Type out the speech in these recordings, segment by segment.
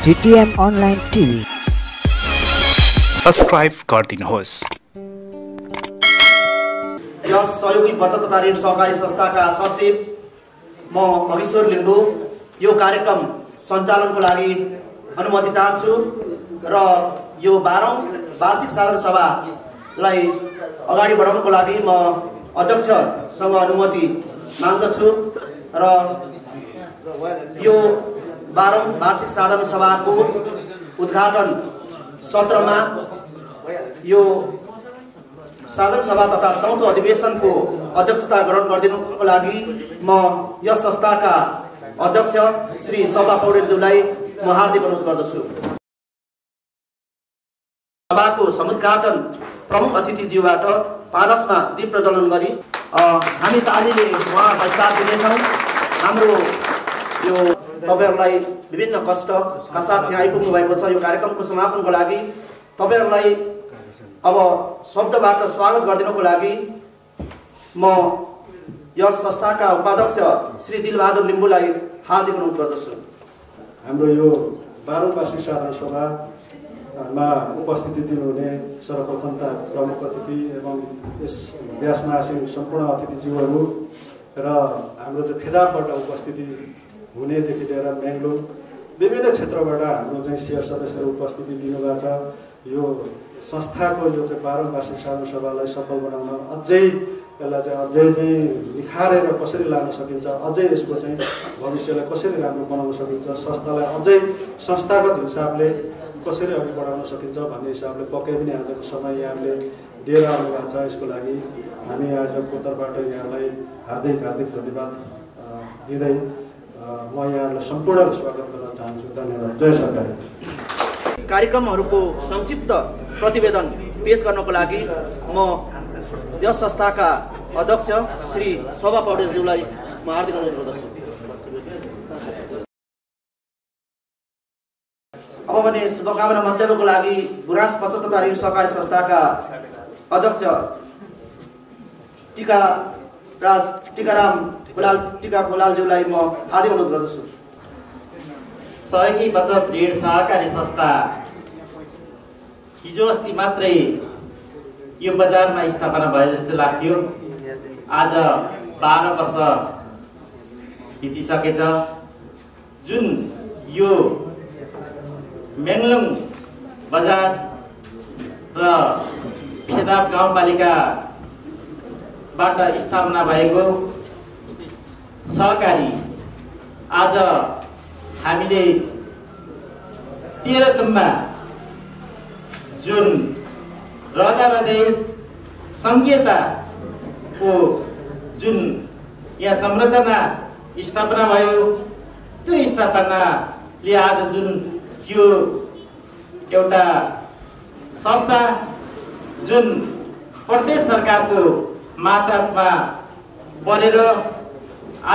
DTM Online TV subscribe गरिदिनुहोस्। यस सहयोगी बचत तथा ऋण सहकारी संस्थाका सचिव म भविश्वर लिम्बू यो कार्यक्रम सञ्चालनको लागि अनुमति चाहन्छु र यो 12औं वार्षिक साधारण सभालाई अगाडि बढाउनको लागि म अध्यक्षसँग अनुमति माग्दछु र यो 12औं वार्षिक साधारण सभाको उद्घाटन सत्रमा यो साधारण सभा तथा चौथो अधिवेशनको अध्यक्षता ग्रहण गरिदिनुको लागि म यस संस्थाका अध्यक्ष श्री शोभा पौडेलज्यूलाई म हार्दिक अनुरोध गर्दछु। सभाको समुद्घाटन प्रमुख अतिथिज्यूबाट पारसमा दीप प्रज्वलन गरी हामी तालीले उहाँलाई साथ दिनेछौँ। हाम्रो यो तपाईहरुलाई विभिन्न कष्टका साथ यहाँ आइपुग्नु भएको छ। यो कार्यक्रमको समापनको लागि तपाईहरुलाई अब शब्दबाट स्वागत गरिदिनको लागि म यस संस्थाका उपाध्यक्ष श्री दिलबहादुर लिम्बूलाई हार्दिक अनुरोध गर्दछु। हाम्रो यो 12औं वार्षिक साधारण सभामा उपस्थिति दिनुहुने सर्वप्रथम त प्रमुख अतिथि एवं यस व्यासमा आसीन सम्पूर्ण अतिथिज्यूहरू र हाम्रो चाहिँ फेदाबाट उपस्थिति हुनेदेखि लिएर बेङ्गलोर विभिन्न क्षेत्रबाट हाम्रो चाहिँ शेयर सदस्यहरू उपस्थिति दिनुभएको छ। यो संस्थाको यो चाहिँ 12औं वार्षिक साधारण सभालाई सफल बनाउन अझै यसलाई चाहिँ अझै चाहिँ निखारेर कसरी लान सकिन्छ, अझै यसको चाहिँ भविष्यलाई कसरी राम्रो बनाउन सकिन्छ, संस्थालाई अझै संस्थागत हिसाबले कसरी अघि बढाउन सकिन्छ भन्ने हिसाबले पक्कै पनि आजको समय यहाँले दिएर आउनु भएको छ। यसको लागि हामी आजको तर्फबाट यहाँलाई हार्दिक धन्यवाद दिँदै म यहाँलाई सम्पूर्ण स्वागत गर्न चाहन्छु। धन्यवाद। जय सरकार। कार्यक्रमहरूको संक्षिप्त प्रतिवेदन पेश गर्नको लागि म यस संस्थाका अध्यक्ष श्री शोभा पौडेलज्यूलाई म हार्दिक अनुरोध गर्दछु। अब भने शुभकामना मन्तव्यको लागि गुराँस बचत तथा ऋण सहकारी संस्थाका अध्यक्ष टीकाराम कोलालज्यूलाई म हार्दिक अनुरोध गर्दछु। सहयोगी बचत ऋण सहकारी संस्था हिजो अस्ति मात्रै यो बजारमा स्थापना भए जस्तो लाग्थ्यो। आज 12 वर्ष बितिसकेछ। जुन यो मेङलुङ बजार र फेदाब गाउँपालिकाबाट स्थापना भएको सहकारी आज हामीले तेह्रतुम्बा जुन रहँदै संघीयताको जुन यहाँ संरचना स्थापना भयो, त्यो स्थापनाले आज जुन यो एउटा संस्था जुन प्रदेश सरकारको मातहतमा परेर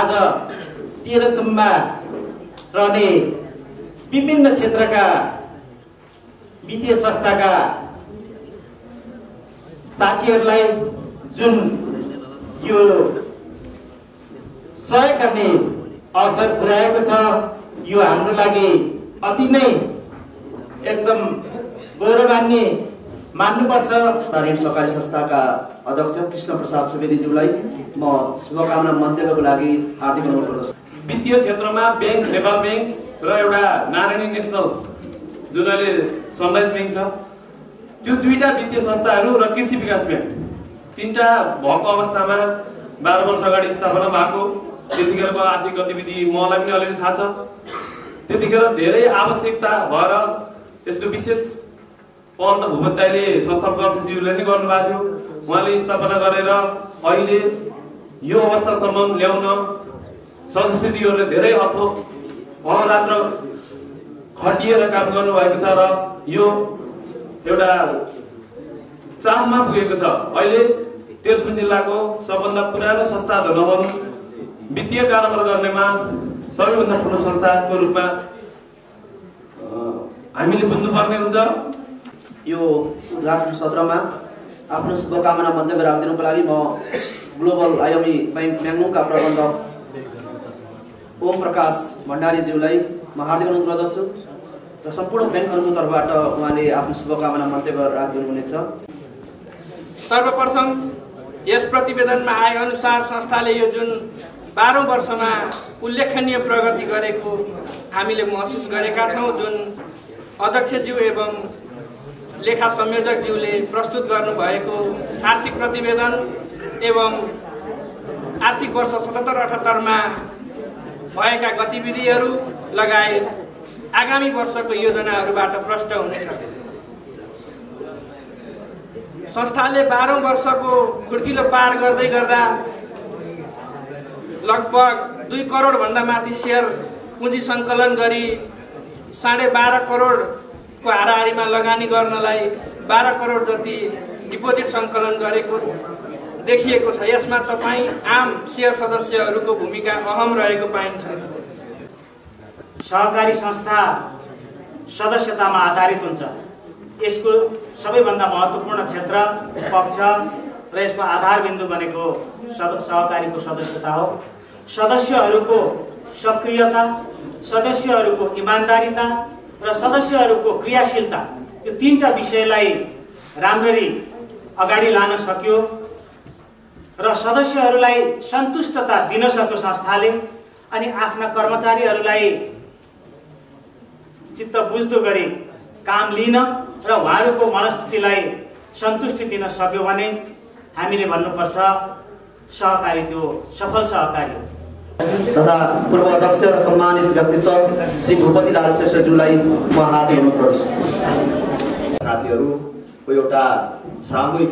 आज तेह्रतुम्बा रहने विभिन्न क्षेत्रका वित्तीय संस्थाका साथीहरूलाई जुन यो सहयोग गर्ने अवसर पुर्याएको छ, यो हाम्रो लागि अति नै एकदम गौरवान्वित मान्नुपर्छ। ऋण सहकारी संस्थाका अध्यक्ष कृष्ण प्रसाद सुवेदीज्यूलाई म शुभकामना मन्तव्यको लागि हार्दिक अनुरोध गर्दछु। वित्तीय क्षेत्रमा बैंक, नेपाल बैंक र एउटा नारायणी नेसनल जुन अहिले सनराइज बैंक छ, त्यो दुईटा वित्तीय संस्थाहरू र कृषि विकास बैंक तीनटा भएको अवस्थामा 12 वर्ष अगाडि स्थापना भएको। त्यतिखेरको आर्थिक गतिविधि मलाई पनि अलिअलि थाहा छ। त्यतिखेर धेरै आवश्यकता भएर त्यसको विशेष पहल त भूपत दाइले संस्थापक अध्यक्षज्यूले नै गर्नुभएको थियो। उहाँले स्थापना गरेर अहिले यो अवस्थासम्म ल्याउन सदस्यहरूले धेरै अहोरात्र खटिएर काम गर्नुभएको छ र यो एउटा चाममा पुगेको छ। अहिले तेलफुन जिल्लाको सबभन्दा पुरानो संस्था त नभनौँ, वित्तीय कारोबार गर्नेमा सबैभन्दा ठुलो संस्थाको रूपमा हामीले बुझ्नुपर्ने हुन्छ। यो उद्घाटन सत्रमा आफ्नो शुभकामना मन्तव्य राखिदिनुको लागि म ग्लोबल आइएमई बैंक म्याङ्लुङका प्रबन्धक ओम प्रकाश भण्डारीज्यूलाई म हार्दिक अनुरोध गर्दछु। र सम्पूर्ण ब्याङ्कहरूको तर्फबाट उहाँले आफ्नो शुभकामना मन्तव्य राखिदिनु हुनेछ। सर्वप्रथम यस प्रतिवेदनमा आए अनुसार संस्थाले यो जुन 12औं वर्षमा उल्लेखनीय प्रगति गरेको हामीले महसुस गरेका छौं। जुन अध्यक्षज्यू एवं लेखा संयोजकज्यूले प्रस्तुत गर्नुभएको आर्थिक प्रतिवेदन एवं आर्थिक वर्ष 77-78 मा भएका गतिविधिहरू लगायत आगामी वर्षको योजनाहरूबाट प्रष्ट हुनेछ। संस्थाले 12औं वर्षको खुड्किलो पार गर्दै गर्दा लगभग 2 करोड भन्दा माथि शेयर पुँजी सङ्कलन गरी 12.5 करोडको हाराहारीमा लगानी गर्नलाई 12 करोड जति डिपोजिट सङ्कलन गरेको देखिएको छ। यसमा तपाईँ आम शेयर सदस्यहरूको भूमिका अहम रहेको पाइन्छ। सहकारी संस्था सदस्यतामा आधारित हुन्छ। यसको सबैभन्दा महत्त्वपूर्ण क्षेत्र पक्ष र यसको आधारबिन्दु बनेको सहकारीको सदस्यता हो। सदस्यहरूको सक्रियता, सदस्यहरूको इमान्दारिता र सदस्यहरूको क्रियाशीलता, यो 3टा विषयलाई राम्ररी अगाडि लान सक्यो र सदस्यहरूलाई सन्तुष्टता दिन सक्यो संस्थाले, अनि आफ्ना कर्मचारीहरूलाई चित्त बुझ्दो गरी काम लिन र उहाँहरूको मनस्थितिलाई सन्तुष्टि दिन सक्यो भने हामीले भन्नुपर्छ सहकारी त्यो सफल सहकारी हो। तथा पूर्व अध्यक्ष र सम्मानित व्यक्तित्व श्री भूपति लाल श्रेष्ठज्यूलाई म हार्दिक अनुरोध गर्छु। साथीहरूको एउटा सामूहिक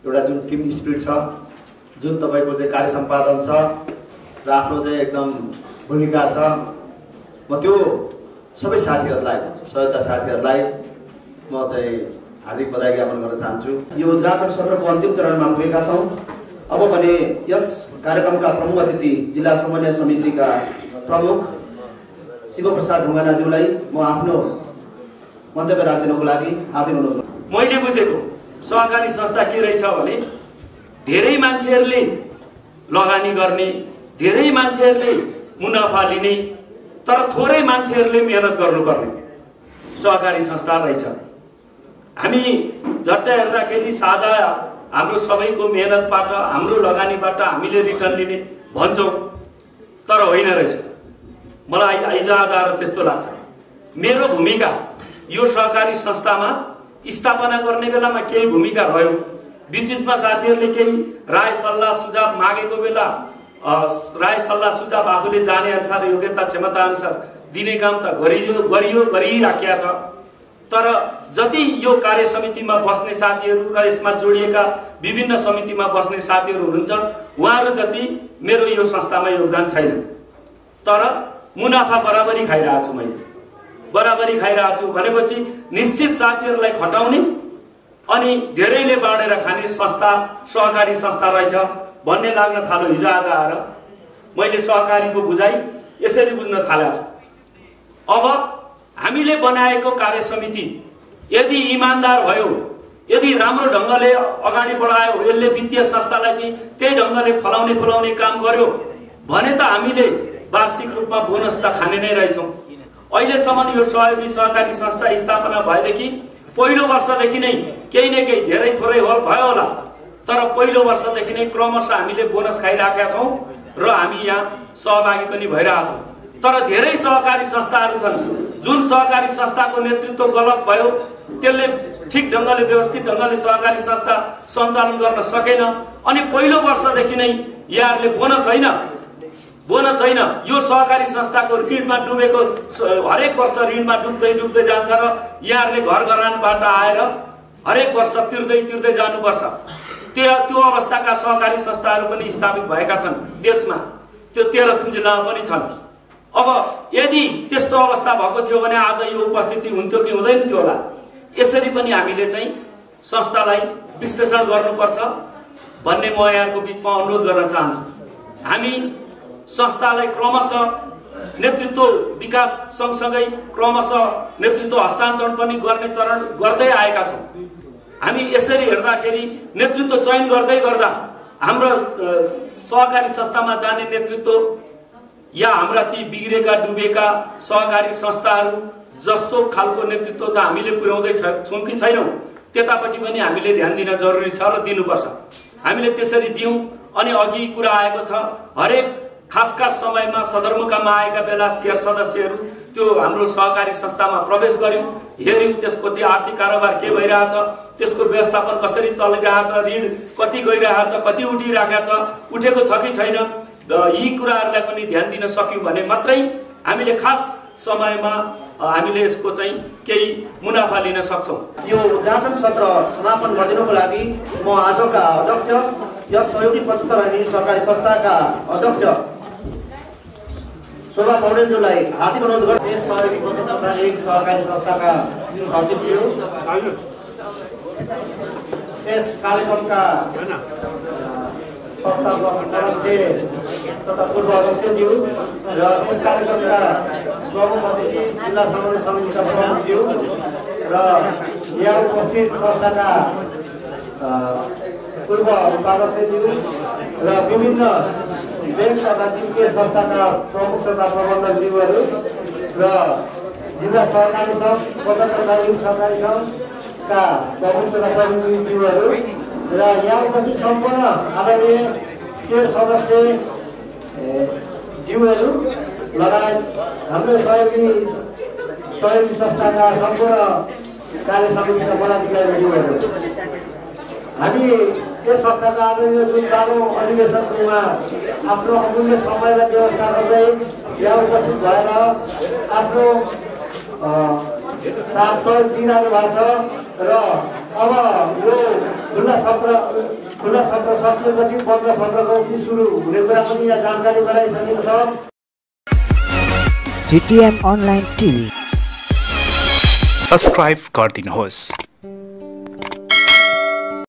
एउटा जुन टिम स्पिरिट छ, जुन तपाईँको चाहिँ कार्य सम्पादन छ र आफ्नो चाहिँ एकदम भूमिका छ, म त्यो सबै साथीहरूलाई, सहयोगका साथीहरूलाई म चाहिँ हार्दिक बधाई ज्ञापन गर्न चाहन्छु। यो उद्घाटन सत्रको अन्तिम चरणमा पुगेका छौँ। अब भने यस कार्यक्रमका प्रमुख अतिथि जिल्ला समन्वय समितिका प्रमुख शिवप्रसाद ढुङ्गानाज्यूलाई म आफ्नो मन्तव्य राखिदिनको लागि हार्दिक अनुरोध गर्छु। मैले बुझेको सहकारी संस्था के रहेछ भने धेरै मान्छेहरूले लगानी गर्ने, धेरै मान्छेहरूले मुनाफा लिने, तर थोरै मान्छेहरूले मेहनत गर्नुपर्ने सहकारी संस्था रहेछ। हामी झट्ट हेर्दाखेरि साझा हाम्रो सबैको मेहनतबाट, हाम्रो लगानीबाट हामीले रिटर्न लिने भन्छौँ, तर होइन रहेछ। मलाई आज त्यस्तो लाग्छ। मेरो भूमिका यो सहकारी संस्थामा स्थापना गर्ने बेलामा केही भूमिका रह्यो। बीचमा साथीहरूले केही राय सल्लाह सुझाव मागेको बेला राय सल्लाह सुझाव आफूले जाने अनुसार योग्यता क्षमता अनुसार दिने काम त गरिराखेका छ। तर जति यो कार्य समितिमा बस्ने साथीहरू र यसमा जोडिएका विभिन्न समितिमा बस्ने साथीहरू हुनुहुन्छ, उहाँहरू जति मेरो यो संस्थामा योगदान छैन। तर मुनाफा बराबरी खाइरहेको छु। मैले बराबरी खाइरहेको छु भनेपछि निश्चित साथीहरूलाई खटाउने अनि धेरैले बाँडेर खाने संस्था सहकारी संस्था रहेछ भन्ने लाग्न थाल्यो। हिजो आज आएर मैले सहकारीको बुझाइ यसरी बुझ्न थालेको छु। अब हामीले बनाएको कार्य समिति यदि इमान्दार भयो, यदि राम्रो ढङ्गले अगाडि बढायो, यसले वित्तीय संस्थालाई चाहिँ त्यही ढङ्गले फलाउने काम गर्यो भने त हामीले वार्षिक रूपमा बोनस त खाने नै रहेछौँ। अहिलेसम्म यो सहयोगी सहकारी संस्था स्थापना भएदेखि पहिलो वर्षदेखि नै केही न केही धेरै थोरै भयो होला, तर पहिलो वर्षदेखि नै क्रमशः हामीले बोनस खाइराखेका छौँ र हामी यहाँ सहभागी पनि भइरहेका छौँ। तर धेरै सहकारी संस्थाहरू छन् जुन सहकारी संस्थाको नेतृत्व गलत भयो, त्यसले ठिक ढङ्गले व्यवस्थित ढङ्गले सहकारी संस्था सञ्चालन गर्न सकेन, अनि पहिलो वर्षदेखि नै यहाँहरूले बोनस होइन यो सहकारी संस्थाको ऋणमा डुबेको हरेक वर्ष ऋणमा डुब्दै जान्छ र यहाँहरूले घर घरानबाट आएर हरेक वर्ष तिर्दै जानुपर्छ। त्यो अवस्थाका सहकारी संस्थाहरू पनि स्थापित भएका छन् देशमा, त्यो तेह्रथुम जिल्लामा पनि छन्। अब यदि त्यस्तो अवस्था भएको थियो भने आज यो उपस्थिति हुन्थ्यो कि हुँदैन थियो होला। यसरी पनि हामीले चाहिँ संस्थालाई विश्लेषण गर्नुपर्छ भन्ने म यहाँको बिचमा अनुरोध गर्न चाहन्छु। हामी संस्थालाई क्रमशः नेतृत्व विकास सँगसँगै क्रमशः नेतृत्व हस्तान्तरण पनि गर्ने चरण गर्दै आएका छौँ। हामी यसरी हेर्दाखेरि नेतृत्व चयन गर्दै गर्दा हाम्रो सहकारी संस्थामा जाने नेतृत्व या हाम्रा ती बिग्रेका डुबेका सहकारी संस्थाहरू जस्तो खालको नेतृत्व त हामीले पुर्याउँदै छौँ कि छैनौँ, त्यतापट्टि पनि हामीले ध्यान दिन जरुरी छ र दिनुपर्छ। हामीले त्यसरी दियौँ। अनि अघि कुरा आएको छ, हरेक खास समयमा सदरमुकाममा आएका बेला शेयर सदस्यहरू त्यो हाम्रो सहकारी संस्थामा प्रवेश गर्यौँ, हेऱ्यौँ त्यसको चाहिँ आर्थिक कारोबार के भइरहेछ, त्यसको व्यवस्थापन कसरी चलिरहेछ, ऋण कति गइरहेछ, कति उठिरहेको छ, उठेको छ कि छैन, यी कुराहरूलाई पनि ध्यान दिन सक्यौँ भने मात्रै हामीले खास समयमा हामीले यसको चाहिँ केही मुनाफा लिन सक्छौँ। यो उद्घाटन सत्र समापन गरिदिनुको लागि म आजका अध्यक्ष, यस सहयोगी 75 सहकारी संस्थाका अध्यक्ष शोभा पौडेलज्यूलाई हार्दिक अनुरोध गर्छु। यस सहयोगी 75 सहकारी संस्थाका सचिवज्यू, यस कार्यक्रमका संस्थापक अध्यक्ष तथा पूर्व अध्यक्षज्यू र यस कार्यक्रमका प्रमुख अतिथि जिल्ला समन्वय समितिका प्रमुखज्यू र यहाँ उपस्थित संस्थाका पूर्व उपाध्यक्षज्यू र विभिन्न बैंक तथा वित्तीय संस्थाका प्रमुख तथा प्रबन्धकज्यूहरू र जिल्ला सहकारी सङ्घ 75 सहकारी सङ्घका प्रमुख तथा प्रतिनिधिज्यूहरू र यहाँ उपस्थित सम्पूर्ण आदरणीय शेयर सदस्य ज्यूहरू लगायत हाम्रो सहयोगी संस्थाका सम्पूर्ण कार्य समितिका पदाधिकारीज्यूहरू, हामी यस संस्थाका आदरणीय जुन 12औं अधिवेशनमा आफ्नो अमूल्य समयलाई व्यवस्था गर्दै यहाँ उपस्थित भएर आफ्नो साथ सहयोग दिइरहनु भएको छ र अब यो खुल्ला सत्र सकिएपछि बन्द सत्रको सुरु हुने कुरा पनि यहाँ जानकारी गराइसकेको छ। TTM Online TV सब्स्क्राइब गरिदिनुहोस्।